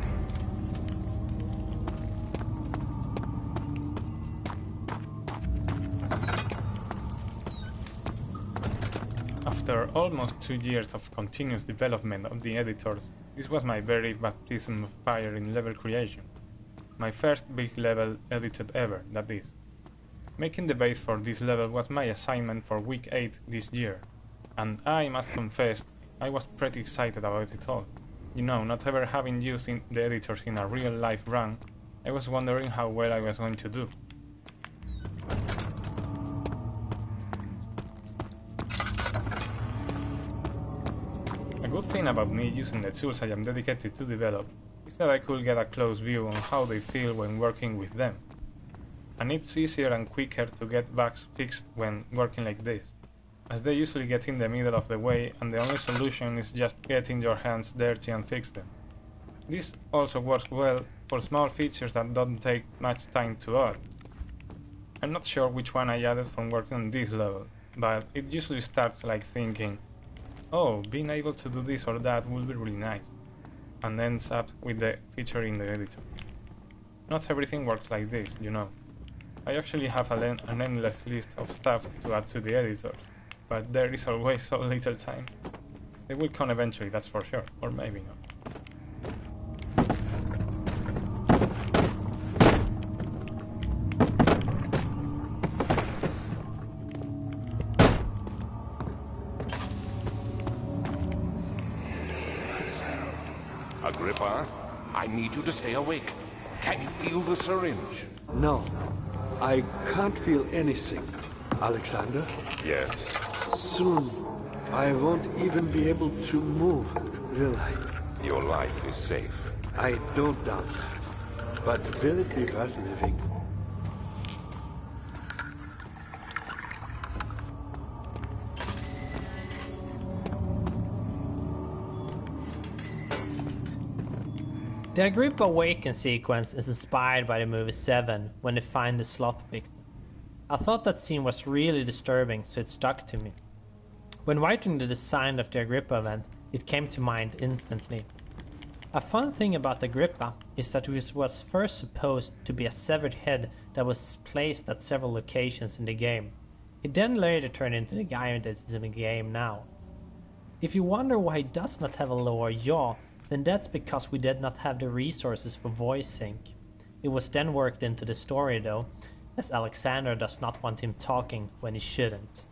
After almost 2 years of continuous development of the editors, this was my very baptism of fire in level creation. My first big level edited ever, that is. Making the base for this level was my assignment for week 8 this year, and I must confess I was pretty excited about it all. You know, not ever having used the editors in a real life run, I was wondering how well I was going to do. A good thing about me using the tools I am dedicated to develop is that I could get a close view on how they feel when working with them. And it's easier and quicker to get bugs fixed when working like this, as they usually get in the middle of the way and the only solution is just getting your hands dirty and fix them. This also works well for small features that don't take much time to add. I'm not sure which one I added from working on this level, but it usually starts like thinking, oh, being able to do this or that will be really nice, and ends up with the feature in the editor. Not everything works like this, you know. I actually have an endless list of stuff to add to the editor, but there is always so little time. They will come eventually, that's for sure, or maybe not. Agrippa, I need you to stay awake. Can you feel the syringe? No, I can't feel anything. Alexander? Yes. Soon, I won't even be able to move, will I? Your life is safe. I don't doubt that. But will it be worth living? The Agrippa Awaken sequence is inspired by the movie 7, when they find the sloth victim. I thought that scene was really disturbing, so it stuck to me. When writing the design of the Agrippa event, it came to mind instantly. A fun thing about Agrippa is that it was first supposed to be a severed head that was placed at several locations in the game. It then later turned into the guy that is in the game now. If you wonder why he does not have a lower jaw, then that's because we did not have the resources for voice sync. It was then worked into the story though, as Alexander does not want him talking when he shouldn't.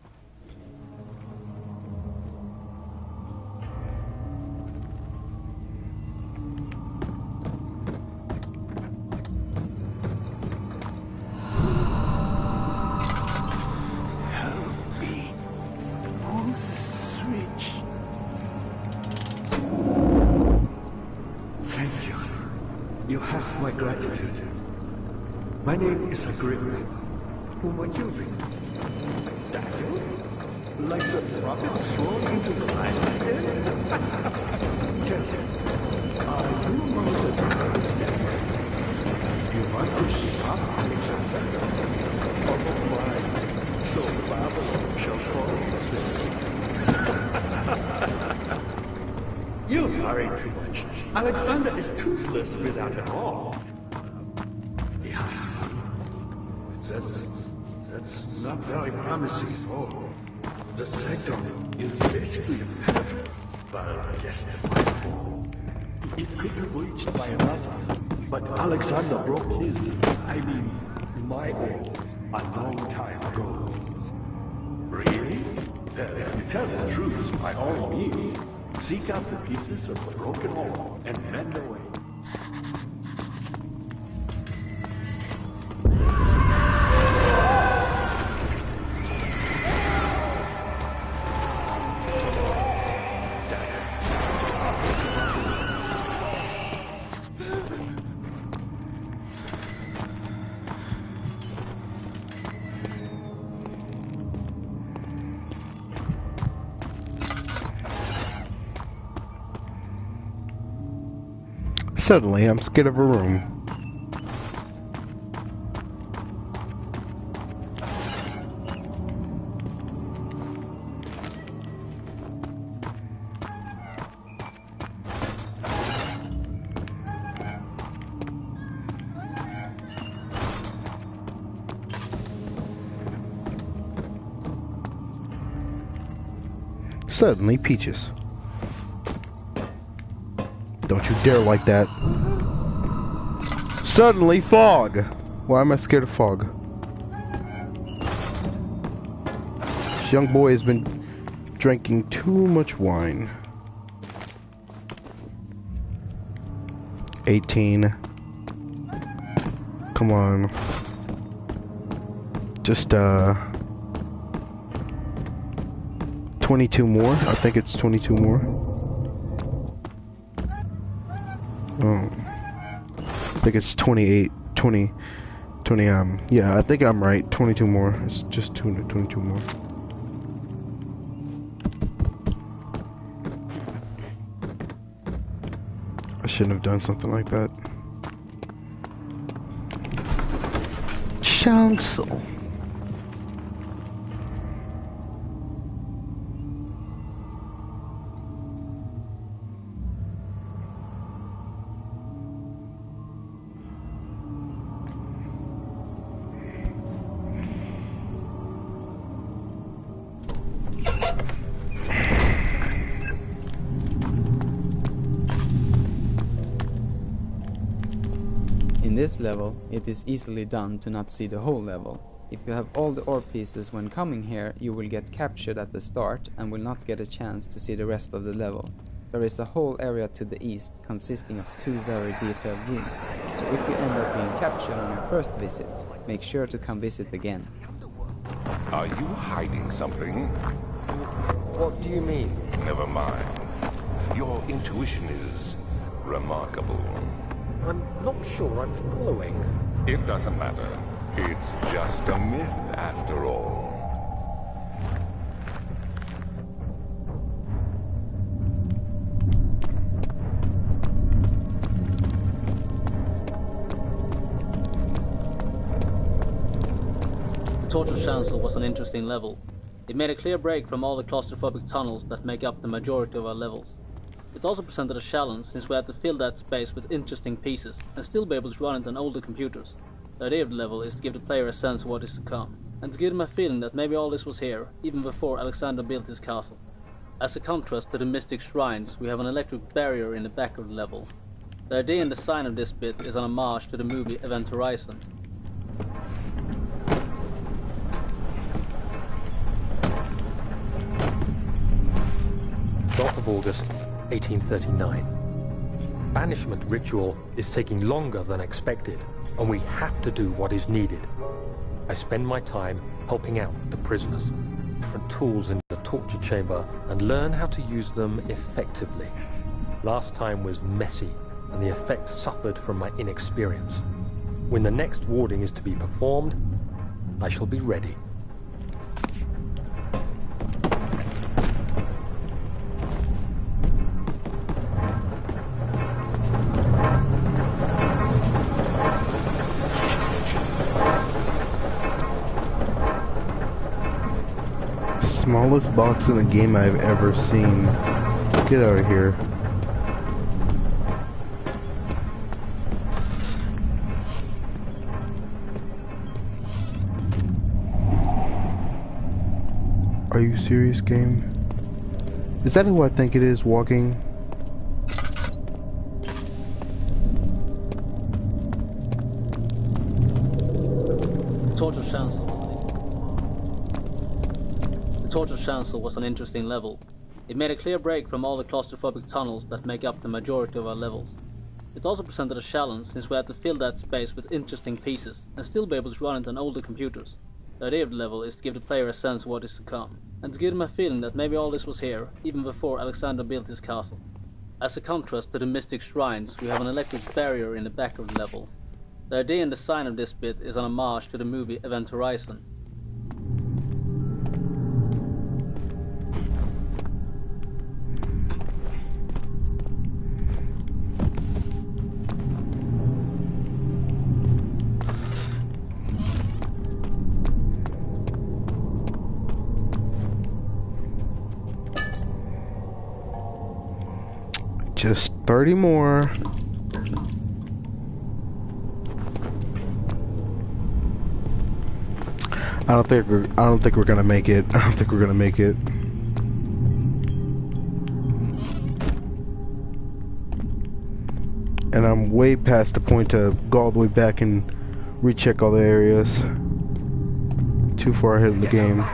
Help me. Pull the switch. Thank you. You have my gratitude. My name is Agrippa. Whom are you? Daniel? Like the prophet thrown into the lion's den? Tell me, are you Moses Daniel? You want to stop Alexander? Oh my, so Babylon shall fall. You worry too much. Alexander is toothless without an arm. He has one. That's not very promising at all. The sector is basically a penetrable, but I guess my fault. It could be reached by another, but Alexander broke his, my arm, a long time ago. Really? If you tell the truth, by all means, seek out the pieces of the broken arm and mend away. Suddenly, I'm scared of a room. Suddenly, Peaches. Don't you dare like that. Suddenly, fog. Why am I scared of fog? This young boy has been drinking too much wine. 18. Come on. Just, 22 more? I think it's 22 more. Oh. I think it's 28, 20, yeah, I think I'm right. 22 more. It's just 22 more. I shouldn't have done something like that. Chancel. In this level, it is easily done to not see the whole level. If you have all the ore pieces when coming here, you will get captured at the start and will not get a chance to see the rest of the level. There is a whole area to the east consisting of 2 very detailed rooms, so if you end up being captured on your first visit, make sure to come visit again. Are you hiding something? What do you mean? Never mind. Your intuition is remarkable. I'm not sure I'm following. It doesn't matter. It's just a myth after all. The Torture Chancel was an interesting level. It made a clear break from all the claustrophobic tunnels that make up the majority of our levels. It also presented a challenge since we had to fill that space with interesting pieces and still be able to run it on older computers. The idea of the level is to give the player a sense of what is to come, and to give them a feeling that maybe all this was here, even before Alexander built his castle. As a contrast to the mystic shrines, we have an electric barrier in the back of the level. The idea and design of this bit is an homage to the movie Event Horizon. 12th of August, 1839. Banishment ritual is taking longer than expected, and we have to do what is needed. I spend my time helping out the prisoners, different tools in the torture chamber, and learn how to use them effectively. Last time was messy, and the effect suffered from my inexperience. When the next warding is to be performed, I shall be ready. Smallest box in the game I've ever seen. Get out of here. Are you serious, game? Is that who I think it is walking? Torture Chancel. The Torture Chancel was an interesting level. It made a clear break from all the claustrophobic tunnels that make up the majority of our levels. It also presented a challenge since we had to fill that space with interesting pieces and still be able to run it on older computers. The idea of the level is to give the player a sense of what is to come, and to give them a feeling that maybe all this was here, even before Alexander built his castle. As a contrast to the mystic shrines, we have an electric barrier in the back of the level. The idea and design of this bit is an homage to the movie Event Horizon. Just 30 more. I don't think we're gonna make it. I don't think we're gonna make it. And I'm way past the point to go all the way back and recheck all the areas. Too far ahead of the game.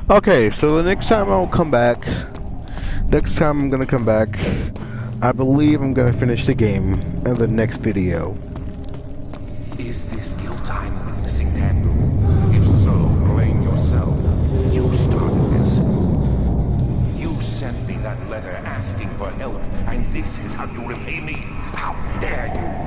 Okay, so the next time I will come back, I'm gonna come back, I believe I'm gonna finish the game in the next video. Is this guilt I'm witnessing, Daniel? If so, blame yourself. You started this. You sent me that letter asking for help, and this is how you repay me? How dare you!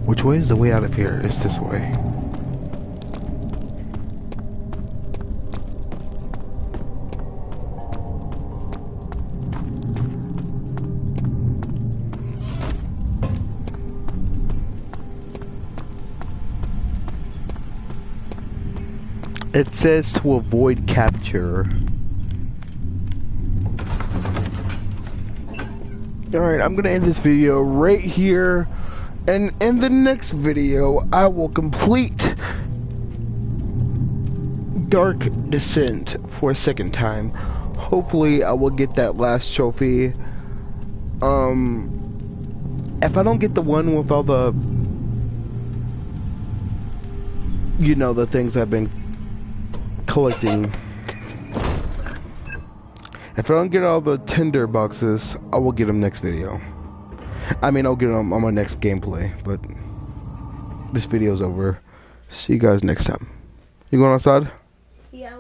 Which way is the way out of here? It's this way. It says to avoid capture. Alright, I'm gonna end this video right here. And in the next video, I will complete Dark Descent for a second time. Hopefully, I will get that last trophy. If I don't get the one with all the, you know, the things I've been collecting. If I don't get all the tender boxes, I will get them next video. I mean, I'll get them on my next gameplay, but this video's over. See you guys next time. You going outside? Yeah.